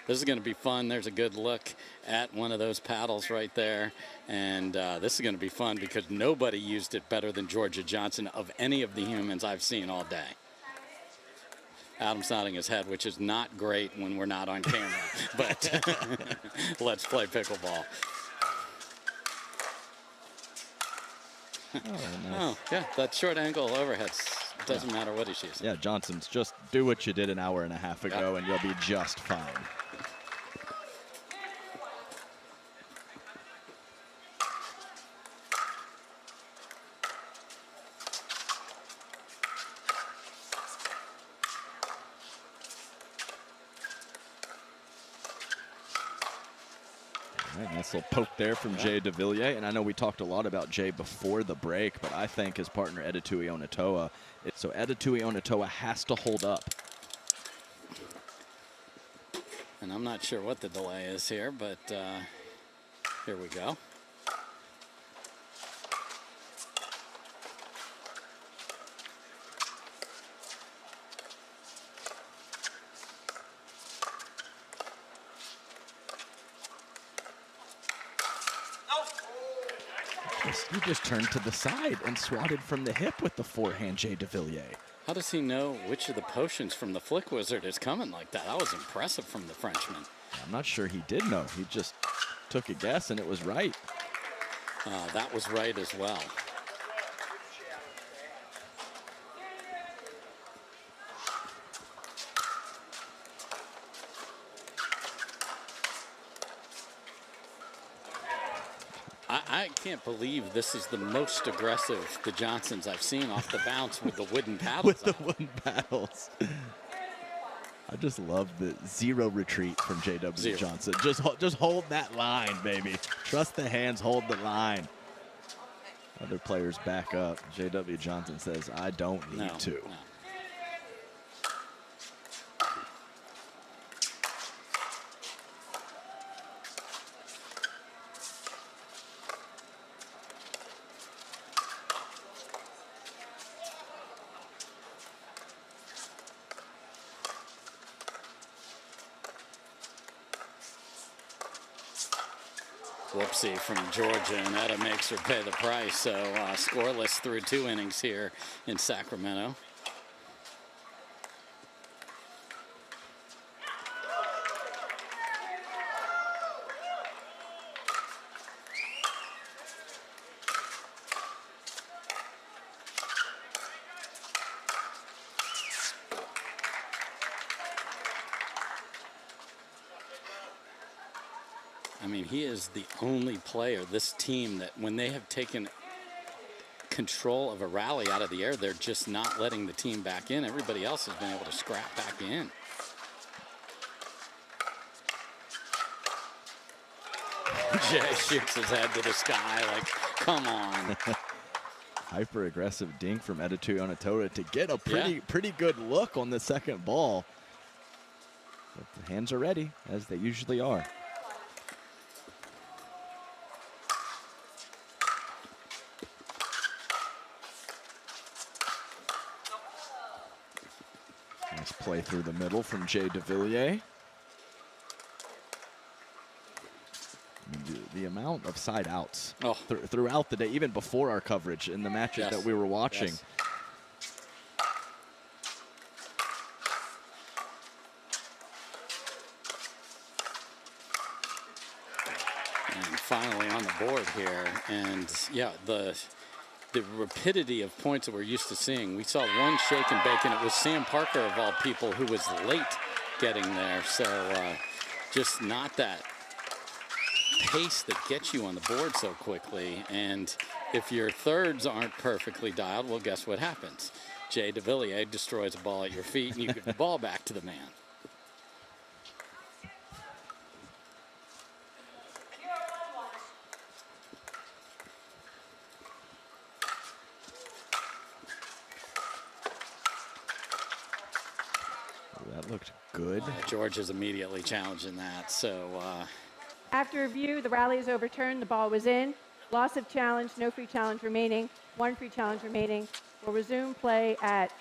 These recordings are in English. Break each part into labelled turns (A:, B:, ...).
A: this is going to be fun. There's a good look at one of those paddles right there. And this is going to be fun because nobody used it better than Georgia Johnson of any of the humans I've seen all day. Adam's nodding his head, which is not great when we're not on camera. But let's play pickleball.
B: Oh, nice.
A: Oh, yeah, that short angle overhead doesn't matter what he shoots.
B: Yeah, Johnson's just do what you did an hour and a half ago, and you'll be just fine. Nice little poke there from Jay Devilliers. And I know we talked a lot about Jay before the break, but I think his partner, Tuionetoa, so Tuionetoa has to hold up.
A: And I'm not sure what the delay is here, but here we go.
B: You just turned to the side and swatted from the hip with the forehand, Jay Devilliers.
A: How does he know which of the potions from the Flick Wizard is coming like that? That was impressive from the Frenchman.
B: I'm not sure he did know. He just took a guess and it was right.
A: That was right as well. I can't believe this is the most aggressive the Johnsons I've seen off the bounce with the wooden paddles.
B: With the wooden paddles. I just love the zero retreat from J.W. Johnson. Just hold that line, baby. Trust the hands, hold the line. Other players back up. J.W. Johnson says, I don't need to.
A: No. Whoopsie from Georgia, and Etta makes her pay the price. So scoreless through 2 innings here in Sacramento. I mean, he is the only player, this team, that when they have taken control of a rally out of the air, they're just not letting the team back in. Everybody else has been able to scrap back in. Jay shoots his head to the sky like, come on.
B: Hyper-aggressive dink from Tuionetoa to get a pretty good look on the second ball. But the hands are ready, as they usually are. Nice play through the middle from Jay Devilliers. The amount of side outs throughout the day, even before our coverage in the matches that we were watching.
A: Yes. And finally on the board here, and yeah, the rapidity of points that we're used to seeing. We saw one shake and bake, and it was Sam Parker, of all people, who was late getting there. So just not that pace that gets you on the board so quickly. And if your thirds aren't perfectly dialed, well, guess what happens? Jay Devilliers destroys a ball at your feet, and you give the ball back to the man.
B: That looked good.
A: George is immediately challenging that. So
C: after review, the rally is overturned. The ball was in. Loss of challenge, no free challenge remaining. 1 free challenge remaining. We'll resume play at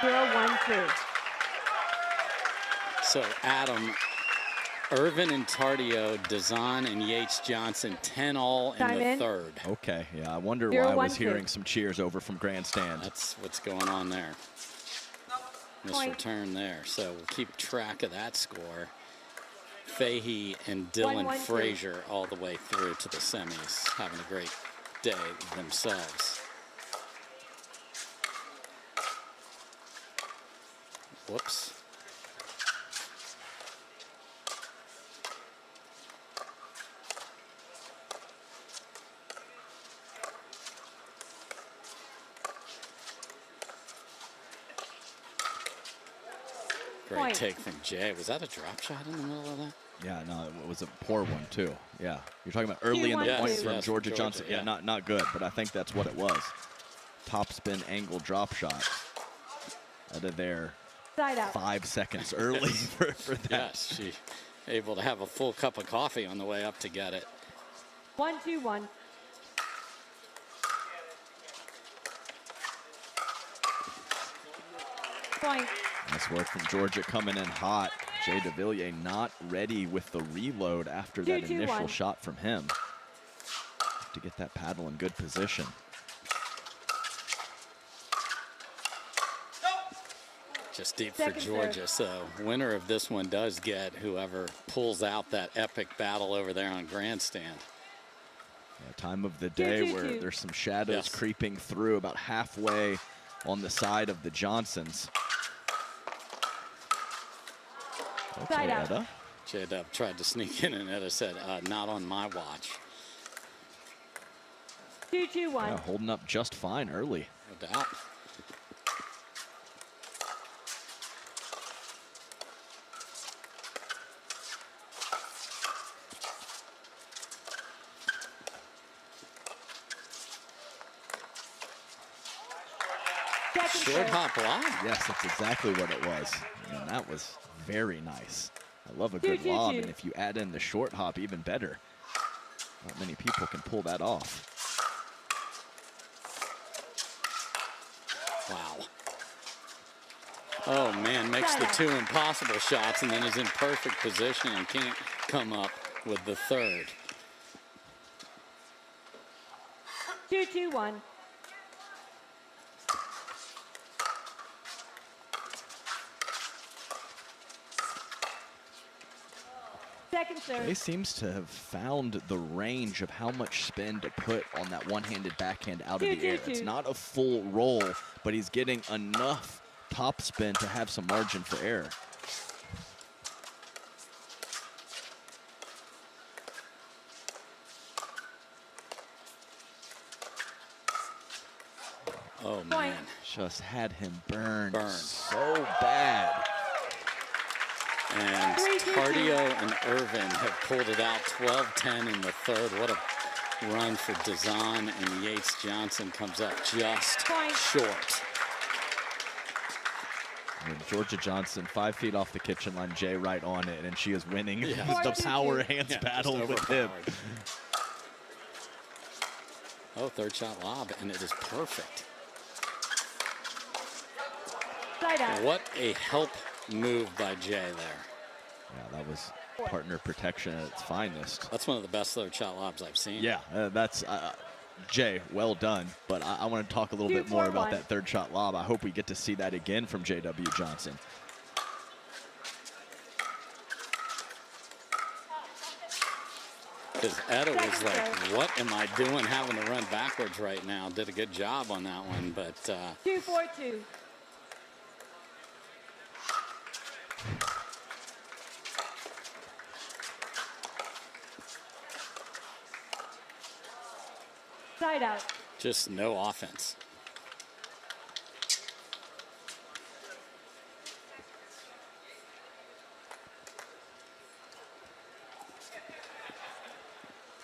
C: 0-1-2.
A: So Adam Irvin and Tardio, Dazan and Yates Johnson, 10 all in
C: Time
A: the
C: in.
A: third.
B: Okay, yeah, I wonder
C: 0,
B: why I
C: 1,
B: was
C: 2.
B: hearing some cheers over from grandstand.
A: That's what's going on there. Miss
C: Point.
A: return there. So we'll keep track of that score. Fahey and Dylan
C: 1-1-2.
A: Frazier all the way through to the semis, having a great day themselves. Whoops. Great
C: Point.
A: take from Jay. Was that a drop shot in the middle of that?
B: Yeah, no, it was a poor one too. Yeah, you're talking about early in the
C: 2-1-2.
B: point
A: Yes,
B: from
A: yes,
B: Georgia
A: from
B: Johnson.
A: Georgia,
B: Yeah,
A: yeah.
B: not good, but I think that's what it was. Top spin angle drop shot. Out of there,
C: Side out.
B: 5 seconds early for that.
A: Yes, she able to have a full cup of coffee on the way up to get it.
C: 1-2-1. Point.
B: Nice work from Georgia coming in hot. Jay Devilliers not ready with the reload after that
C: 2-2-1.
B: initial shot from him. To get that paddle in good position.
A: Just deep for
C: Second
A: Georgia. So winner of this one does get whoever pulls out that epic battle over there on grandstand.
B: Yeah, time of the day where
C: 2-2-2.
B: there's some shadows
A: Yes.
B: creeping through about halfway on the side of the Johnsons. Okay,
C: Side out.
B: Etta.
A: J-Dub tried to sneak in and Etta said, not on my watch.
C: 2-2-1.
B: Yeah, holding up just fine early.
A: No doubt.
C: Second
A: Short
C: serve.
A: hop live.
B: Yes, that's exactly what it was. And that was very nice. I love a good
C: 2-2-2.
B: lob, and if you add in the short hop, even better. Not many people can pull that off.
A: Wow. Oh, man, makes the two impossible shots and then is in perfect position and can't come up with the third.
C: 2-2-1. Second
B: Jay
C: serve.
B: seems to have found the range of how much spin to put on that one-handed backhand out of the air.
C: 2-2-2.
B: It's not a full roll, but he's getting enough top spin to have some margin for error.
A: Oh, man.
B: Just had him burned
A: Burned.
B: so bad.
A: And
C: 3-2-2.
A: Tardio and Irvin have pulled it out 12-10 in the third. What a run for Dazan, and Yates Johnson comes up just
C: Point.
A: short.
B: And Georgia Johnson, 5 feet off the kitchen line, Jay right on it, and she is winning
A: Yeah.
B: the
C: 4-2-2.
B: power hands
A: Yeah,
B: battle
A: just
B: with him.
A: overpowered. Oh, third shot lob, and it is perfect.
C: Side out.
A: What a help move by Jay there.
B: Yeah, that was partner protection at its finest.
A: That's one of the best third shot lobs I've seen.
B: Yeah, that's Jay, well done. But I want to talk a little bit more about
C: 2-4-1.
B: that third shot lob. I hope we get to see that again from J.W. Johnson.
A: Because Etta was like, what am I doing having to run backwards right now? Did a good job on that one, but
C: 2-4-2. Side out.
A: just no offense.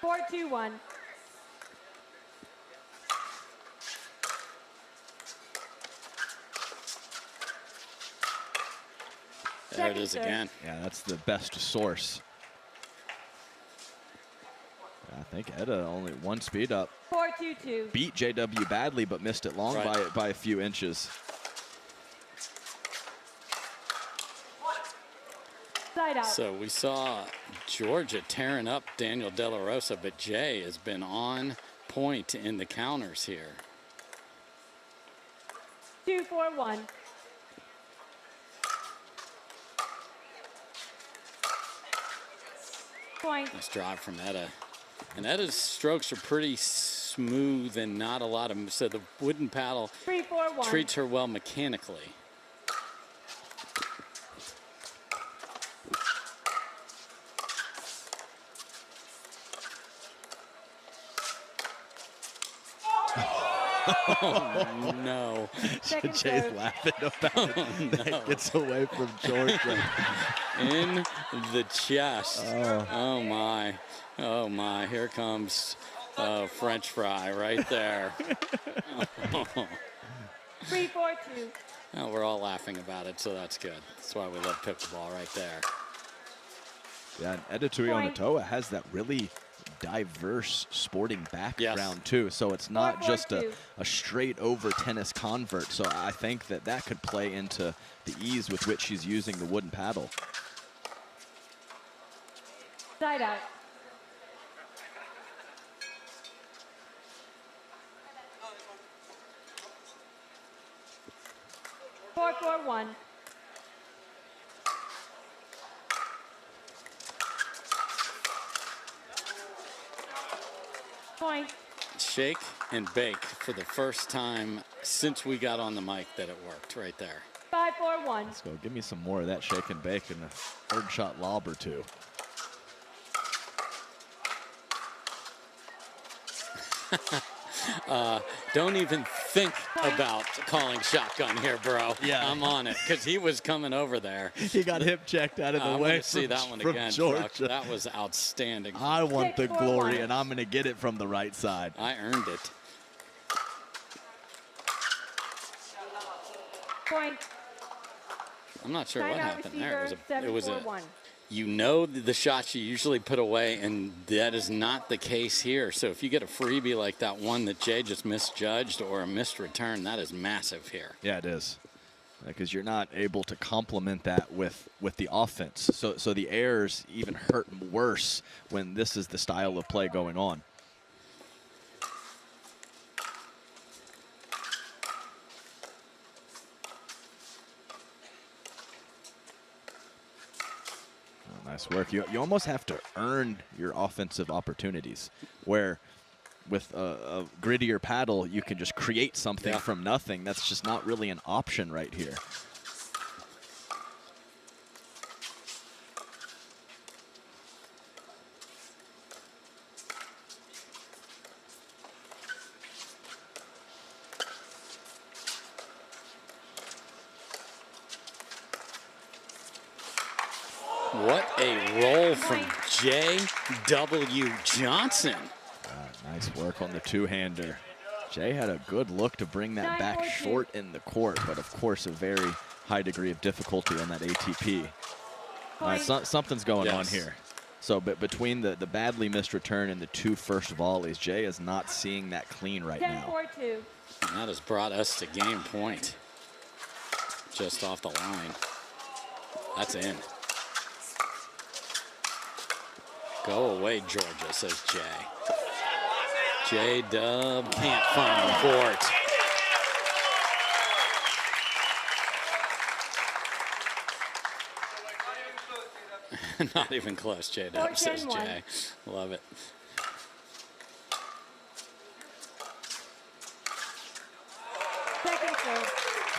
C: Four, two, one.
A: There it
C: Second
A: is
C: serve.
A: again.
B: Yeah, that's the best source. I think Etta only one speed up.
C: 4-2-2.
B: Beat JW badly, but missed it long
A: Right.
B: by a few inches.
C: Side Side out.
A: So we saw Georgia tearing up Daniel De La Rosa, but Jay has been on point in the counters here.
C: 2-4-1. Point.
A: Nice drive from Etta. And Etta's strokes are pretty smooth and not a lot of, so the wooden paddle
C: 3-4-1.
A: treats her well mechanically. Oh, no.
C: Second
B: Jay's
C: serve.
B: laughing about it.
A: no.
B: It gets away from Georgia.
A: In the chest. Oh my. Oh my. Here comes French fry right there.
C: 3-4-2.
A: Well, we're all laughing about it, so that's good. That's why we love pickleball right there.
B: Yeah, and Tuionetoa has that really diverse sporting background too, so it's not just a straight over tennis convert. So I think that that could play into the ease with which she's using the wooden paddle.
C: Side out. Four, 4-1. Point.
A: Shake and bake for the first time since we got on the mic that it worked right there.
C: 5-4-1.
B: Let's go. Give me some more of that shake and bake and a third shot lob or two.
A: Don't even think about calling shotgun here, bro.
B: Yeah.
A: I'm on it because he was coming over there.
B: He got hip checked out of the
A: I
B: way.
A: want to see that one
B: from
A: again,
B: Georgia.
A: Chuck. That was outstanding.
B: I want the
C: 6-4-1.
B: glory, and I'm going to get it from the right side.
A: I earned it.
C: Point.
A: I'm not sure what
C: Timeout
A: happened there.
C: receiver,
A: It was a
C: 7-4-1.
A: you know the shots you usually put away, and that is not the case here. So if you get a freebie like that one that Jay just misjudged or a missed return, that is massive here.
B: Yeah, it is. Because you're not able to complement that with the offense. So the errors even hurt worse when this is the style of play going on. Nice work. You almost have to earn your offensive opportunities, where with a grittier paddle, you can just create something from nothing. That's just not really an option right here.
A: What a roll from J.W. Johnson.
B: Nice work on the two-hander. Jay had a good look to bring that back short in the court, but of course a very high degree of difficulty on that ATP. All right, something's going on here. So but between the badly missed return and the two first volleys, Jay is not seeing that clean right now.
C: 10-4-2.
A: And that has brought us to game point. Just off the line. That's in. Go away, Georgia, says Jay. J-Dub can't find the court. Not even close, J-Dub, says Jay. Love it.
C: Second serve.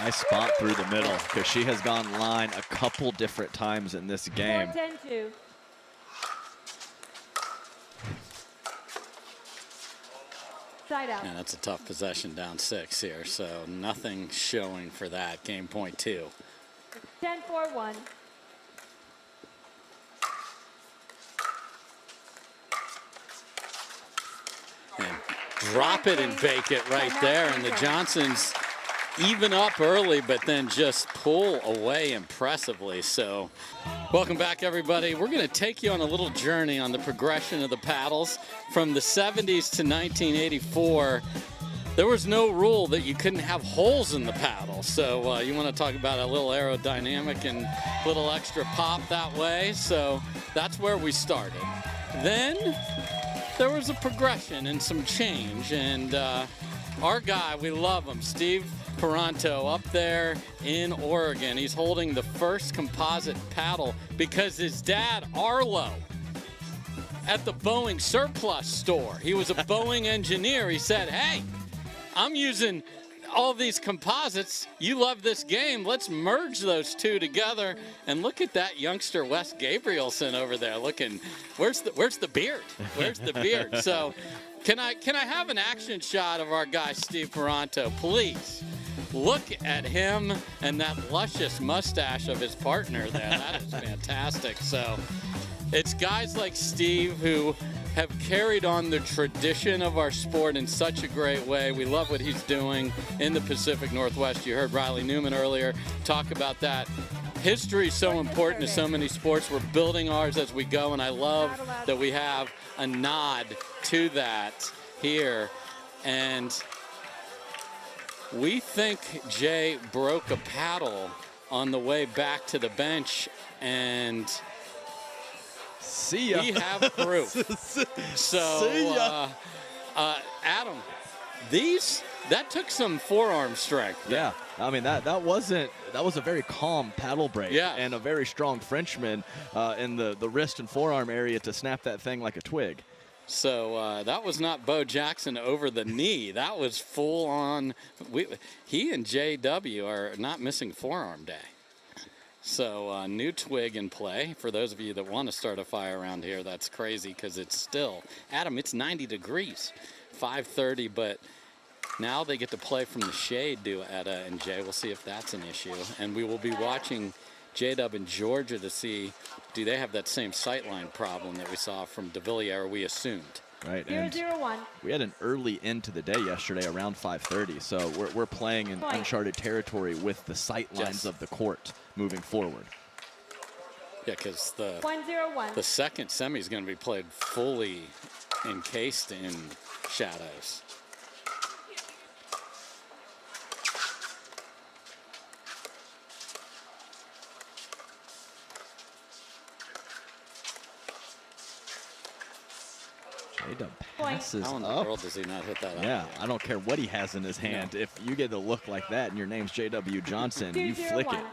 B: Nice spot through the middle, because she has gone line a couple different times in this game.
C: 4-10-2. Side out.
A: And that's a tough possession down 6 here, so nothing showing for that. Game point 2.
C: 10-4-1.
A: And drop it and bake it right there. And the Johnsons even up early, but then just pull away impressively. So welcome back, everybody. We're going to take you on a little journey on the progression of the paddles from the 70s to 1984. there was no rule that you couldn't have holes in the paddle. So you want to talk about a little aerodynamic and a little extra pop that way. So that's where we started. Then there was a progression and some change. And our guy, we love him, Steve Paranto, up there in Oregon. He's holding the first composite paddle because his dad, Arlo, at the Boeing surplus store, he was a Boeing engineer. He said, hey, I'm using all these composites. You love this game. Let's merge those two together. And look at that youngster, Wes Gabrielson, over there looking. Where's the beard? Where's the beard? So can I have an action shot of our guy, Steve Paranto, please? Look at him and that luscious mustache of his partner there. That is fantastic. So it's guys like Steve who have carried on the tradition of our sport in such a great way. We love what he's doing in the Pacific Northwest. You heard Riley Newman earlier talk about that. History is so important to so many sports. We're building ours as we go, and I love that we have a nod to that here. And we think Jay broke a paddle on the way back to the bench, and
B: see ya.
A: We have proof. So, Adam, that took some forearm strength.
B: Yeah, I mean that was a very calm paddle break.
A: Yeah.
B: And a very strong Frenchman in the wrist and forearm area to snap that thing like a twig.
A: So that was not Bo Jackson over the knee. That was full on. He and JW are not missing forearm day. So new twig in play. For those of you that want to start a fire around here, that's crazy because it's still, Adam, it's 90 degrees, 5:30, but now they get to play from the shade, Etta and Jay. We'll see if that's an issue. And we will be watching J-Dub in Georgia to see, do they have that same sightline problem that we saw from Devilliers, or we assumed.
B: Right,
C: 0-0-1.
B: We had an early end to the day yesterday around 5:30, so we're playing in uncharted territory with the sight lines of the court moving forward.
A: Yeah, because the
C: 1-0-1.
A: The second semi is going to be played fully encased in shadows.
B: J-Dub passes
A: How in the
B: up.
A: world does he not hit that up?
B: Yeah, I don't care what he has in his hand.
A: No.
B: If you get a look like that and your name's J.W. Johnson, you flick it.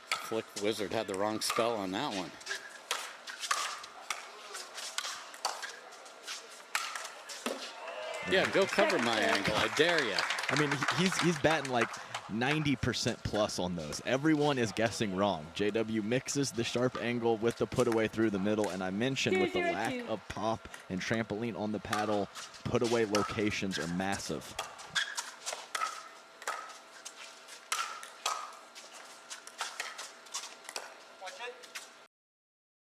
A: Flick Wizard had the wrong spell on that one. Yeah, go cover my angle. I dare you.
B: I mean, he's batting like 90% plus on those. Everyone is guessing wrong. JW mixes the sharp angle with the put away through the middle, and I mentioned with the lack of pop and trampoline on the paddle, put away locations are massive.